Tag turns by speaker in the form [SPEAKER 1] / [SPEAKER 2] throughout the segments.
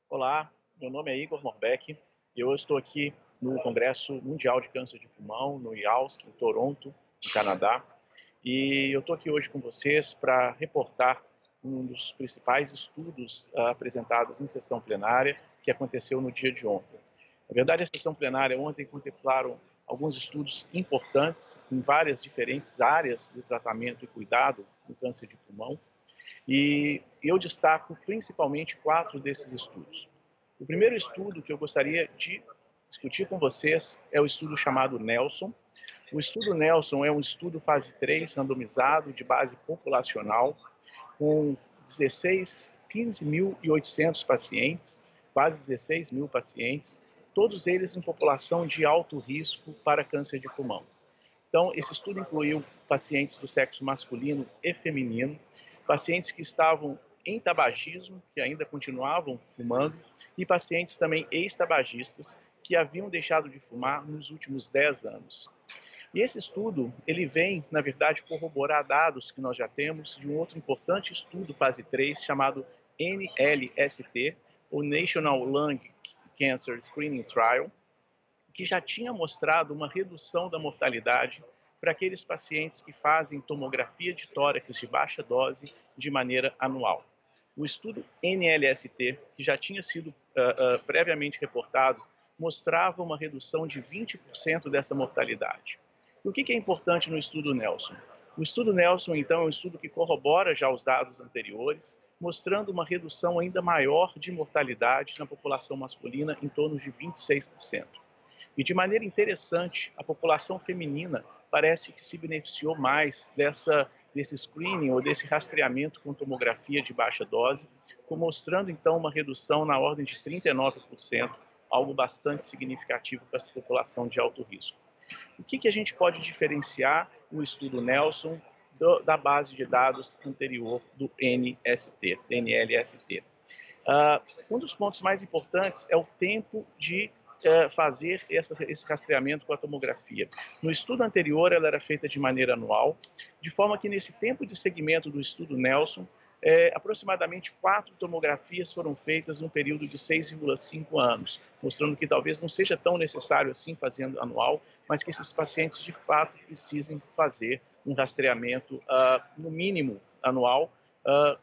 [SPEAKER 1] Olá, meu nome é Igor Norbeck e eu estou aqui no Congresso Mundial de Câncer de Pulmão, no IALSC, em Toronto, no Canadá. E eu estou aqui hoje com vocês para reportar um dos principais estudos apresentados em sessão plenária que aconteceu no dia de ontem. Na verdade, a sessão plenária ontem contemplaram alguns estudos importantes em várias diferentes áreas de tratamento e cuidado do câncer de pulmão. E eu destaco principalmente 4 desses estudos. O primeiro estudo que eu gostaria de discutir com vocês é o estudo chamado Nelson. O estudo Nelson é um estudo fase 3 randomizado de base populacional com 15.800 pacientes, quase 16 mil pacientes, todos eles em população de alto risco para câncer de pulmão. Então, esse estudo incluiu pacientes do sexo masculino e feminino, pacientes que estavam em tabagismo, que ainda continuavam fumando, e pacientes também ex-tabagistas que haviam deixado de fumar nos últimos 10 anos. E esse estudo, ele vem, na verdade, corroborar dados que nós já temos de um outro importante estudo fase 3 chamado NLST, o National Lung Cancer Screening Trial, que já tinha mostrado uma redução da mortalidade para aqueles pacientes que fazem tomografia de tórax de baixa dose de maneira anual. O estudo NLST, que já tinha sido previamente reportado, mostrava uma redução de 20% dessa mortalidade. E o que é importante no estudo Nelson? O estudo Nelson, então, é um estudo que corrobora já os dados anteriores, mostrando uma redução ainda maior de mortalidade na população masculina, em torno de 26%. E de maneira interessante, a população feminina parece que se beneficiou mais desse screening ou desse rastreamento com tomografia de baixa dose, mostrando então uma redução na ordem de 39%, algo bastante significativo para essa população de alto risco. O que a gente pode diferenciar o estudo Nelson da base de dados anterior do NLST? Um dos pontos mais importantes é o tempo de fazer esse rastreamento com a tomografia. No estudo anterior, ela era feita de maneira anual, de forma que nesse tempo de segmento do estudo Nelson, aproximadamente 4 tomografias foram feitas num período de 6,5 anos, mostrando que talvez não seja tão necessário assim fazendo anual, mas que esses pacientes de fato precisem fazer um rastreamento, no mínimo anual,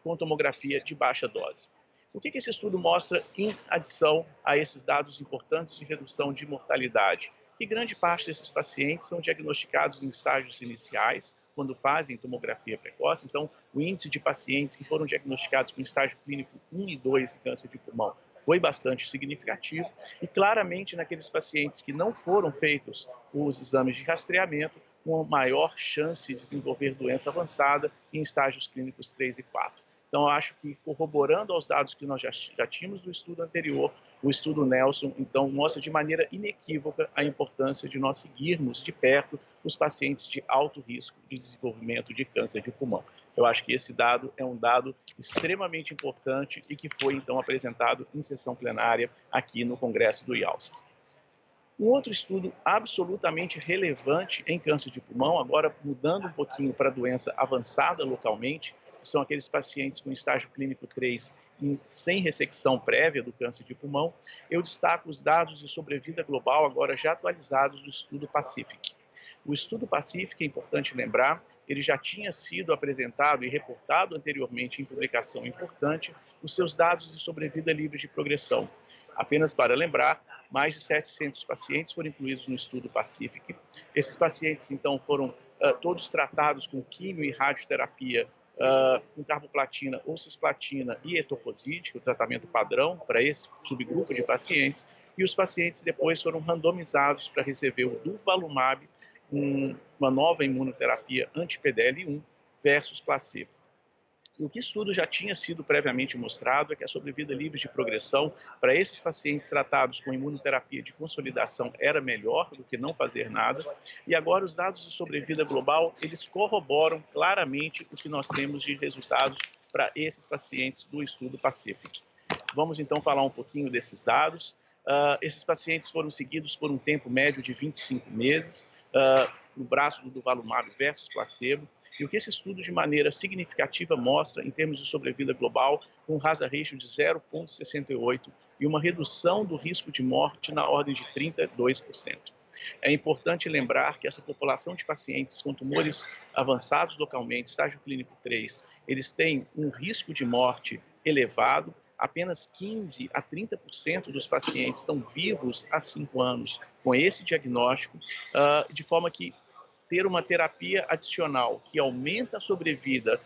[SPEAKER 1] com tomografia de baixa dose. O que esse estudo mostra em adição a esses dados importantes de redução de mortalidade? Que grande parte desses pacientes são diagnosticados em estágios iniciais, quando fazem tomografia precoce. Então, o índice de pacientes que foram diagnosticados com estágio clínico 1 e 2 de câncer de pulmão foi bastante significativo, e claramente naqueles pacientes que não foram feitos os exames de rastreamento, com maior chance de desenvolver doença avançada em estágios clínicos 3 e 4. Então, eu acho que, corroborando aos dados que nós já tínhamos do estudo anterior, o estudo Nelson, então, mostra de maneira inequívoca a importância de nós seguirmos de perto os pacientes de alto risco de desenvolvimento de câncer de pulmão. Eu acho que esse dado é um dado extremamente importante e que foi, então, apresentado em sessão plenária aqui no Congresso do IALSC. Um outro estudo absolutamente relevante em câncer de pulmão, agora mudando um pouquinho para doença avançada localmente, que são aqueles pacientes com estágio clínico 3 sem ressecção prévia do câncer de pulmão, eu destaco os dados de sobrevida global agora já atualizados do estudo Pacific. O estudo Pacific, é importante lembrar, ele já tinha sido apresentado e reportado anteriormente em publicação importante os seus dados de sobrevida livre de progressão. Apenas para lembrar, mais de 700 pacientes foram incluídos no estudo Pacific. Esses pacientes, então, foram todos tratados com quimio e radioterapia com carboplatina ou cisplatina e etoposide, o tratamento padrão para esse subgrupo de pacientes, e os pacientes depois foram randomizados para receber o durvalumab, uma nova imunoterapia anti-PDL1 versus placebo. O que estudo já tinha sido previamente mostrado é que a sobrevida livre de progressão para esses pacientes tratados com imunoterapia de consolidação era melhor do que não fazer nada, e agora os dados de sobrevida global, eles corroboram claramente o que nós temos de resultados para esses pacientes do estudo Pacific. Vamos então falar um pouquinho desses dados. Esses pacientes foram seguidos por um tempo médio de 25 meses, no braço do durvalumab versus placebo, e o que esse estudo de maneira significativa mostra em termos de sobrevida global, com um hazard ratio de 0,68 e uma redução do risco de morte na ordem de 32%. É importante lembrar que essa população de pacientes com tumores avançados localmente, estágio clínico 3, eles têm um risco de morte elevado. Apenas 15 a 30% dos pacientes estão vivos há 5 anos com esse diagnóstico, de forma que ter uma terapia adicional que aumenta a sobrevida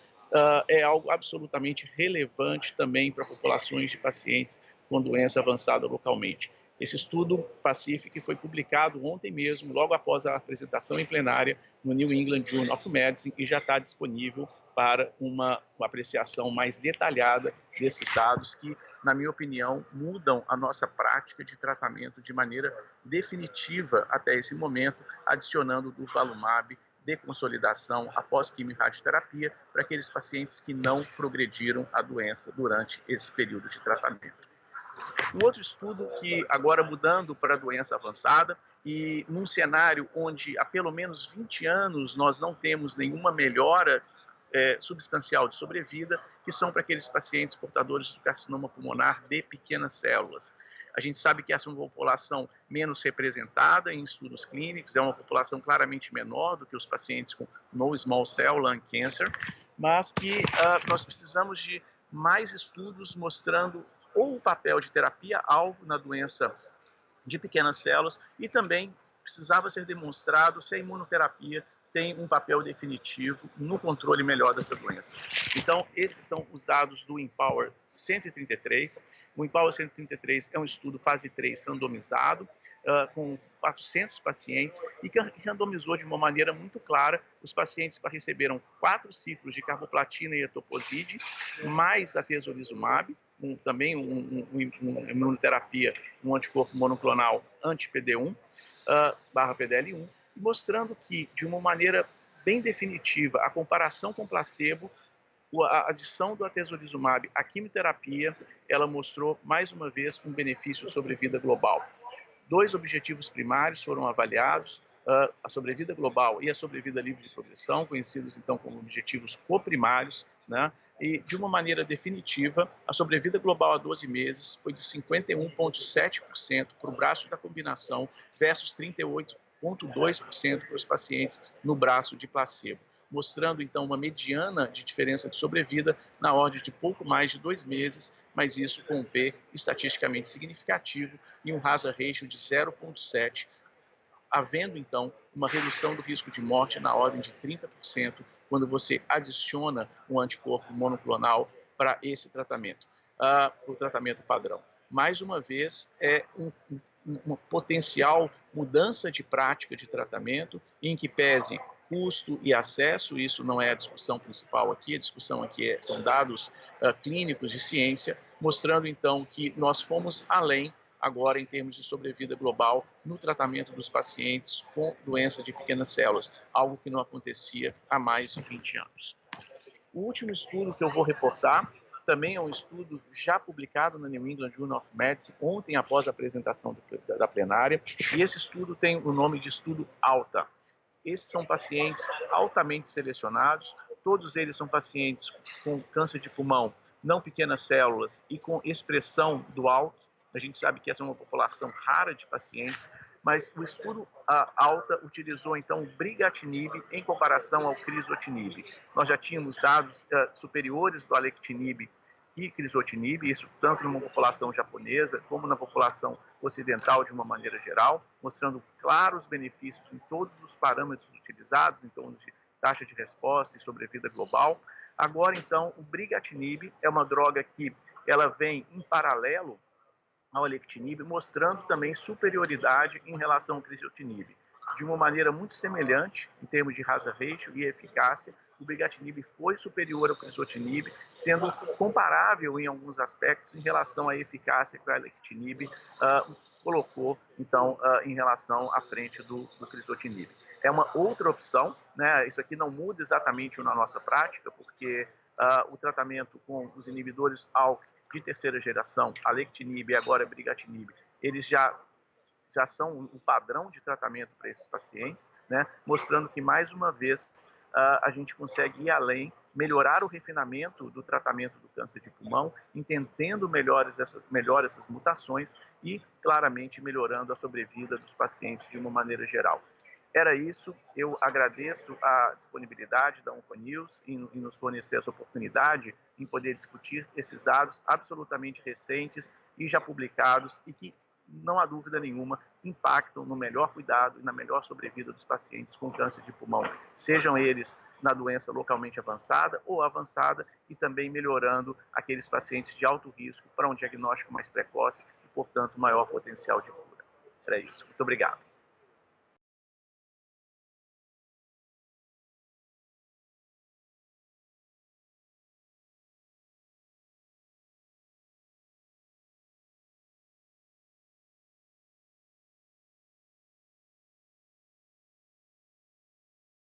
[SPEAKER 1] é algo absolutamente relevante também para populações de pacientes com doença avançada localmente. Esse estudo Pacific foi publicado ontem mesmo, logo após a apresentação em plenária no New England Journal of Medicine, e já está disponível para uma apreciação mais detalhada desses dados que, na minha opinião, mudam a nossa prática de tratamento de maneira definitiva até esse momento, adicionando o durvalumab de consolidação após quimio-radioterapia para aqueles pacientes que não progrediram a doença durante esse período de tratamento. Um outro estudo que, agora mudando para a doença avançada, e num cenário onde há pelo menos 20 anos nós não temos nenhuma melhora substancial de sobrevida, que são para aqueles pacientes portadores de carcinoma pulmonar de pequenas células. A gente sabe que essa é uma população menos representada em estudos clínicos, é uma população claramente menor do que os pacientes com non-small cell lung cancer, mas que nós precisamos de mais estudos mostrando ou o papel de terapia-alvo na doença de pequenas células, e também precisava ser demonstrado se a imunoterapia tem um papel definitivo no controle melhor dessa doença. Então, esses são os dados do Empower 133. O Empower 133 é um estudo fase 3 randomizado, com 400 pacientes, e que randomizou de uma maneira muito clara os pacientes que receberam 4 ciclos de carboplatina e etoposide, mais atezolizumab, também uma imunoterapia, um anticorpo monoclonal anti-PD1, barra PDL1, mostrando que, de uma maneira bem definitiva, a comparação com placebo, a adição do atezolizumab à quimioterapia, ela mostrou, mais uma vez, um benefício sobre vida global. 2 objetivos primários foram avaliados, a sobrevida global e a sobrevida livre de progressão, conhecidos então como objetivos coprimários, né? E de uma maneira definitiva, a sobrevida global a 12 meses foi de 51,7% para o braço da combinação versus 38,2% para os pacientes no braço de placebo, mostrando então uma mediana de diferença de sobrevida na ordem de pouco mais de 2 meses, mas isso com um P estatisticamente significativo e um hazard ratio de 0,7, havendo então uma redução do risco de morte na ordem de 30% quando você adiciona um anticorpo monoclonal para esse tratamento, o tratamento padrão. Mais uma vez, é uma potencial mudança de prática de tratamento, em que pese custo e acesso, isso não é a discussão principal aqui, a discussão aqui são dados clínicos de ciência, mostrando então que nós fomos além agora em termos de sobrevida global no tratamento dos pacientes com doença de pequenas células, algo que não acontecia há mais de 20 anos. O último estudo que eu vou reportar também é um estudo já publicado na New England Journal of Medicine, ontem após a apresentação da plenária, e esse estudo tem o nome de estudo ALTA. Esses são pacientes altamente selecionados, todos eles são pacientes com câncer de pulmão, não pequenas células e com expressão do ALK. A gente sabe que essa é uma população rara de pacientes, mas o estudo ALTA utilizou então o brigatinib em comparação ao crizotinib. Nós já tínhamos dados superiores do alectinib e crizotinib, isso tanto numa população japonesa como na população ocidental de uma maneira geral, mostrando claros benefícios em todos os parâmetros utilizados, em torno de taxa de resposta e sobrevida global. Agora, então, o brigatinib é uma droga que ela vem em paralelo ao alectinib, mostrando também superioridade em relação ao crizotinib, de uma maneira muito semelhante em termos de hazard ratio e eficácia. o brigatinib foi superior ao crizotinib, sendo comparável em alguns aspectos em relação à eficácia que a alectinib colocou, então, em relação à frente do crizotinib. É uma outra opção, né? Isso aqui não muda exatamente na nossa prática, porque o tratamento com os inibidores ALK de terceira geração, alectinib e agora brigatinib, eles já são o padrão de tratamento para esses pacientes, né? Mostrando que, mais uma vez, a gente consegue ir além, melhorar o refinamento do tratamento do câncer de pulmão, entendendo melhor essas mutações e, claramente, melhorando a sobrevida dos pacientes de uma maneira geral. Era isso, eu agradeço a disponibilidade da Onconews em nos fornecer essa oportunidade em poder discutir esses dados absolutamente recentes e já publicados e que, não há dúvida nenhuma, impactam no melhor cuidado e na melhor sobrevida dos pacientes com câncer de pulmão, sejam eles na doença localmente avançada ou avançada, e também melhorando aqueles pacientes de alto risco para um diagnóstico mais precoce e, portanto, maior potencial de cura. Era isso. Muito obrigado.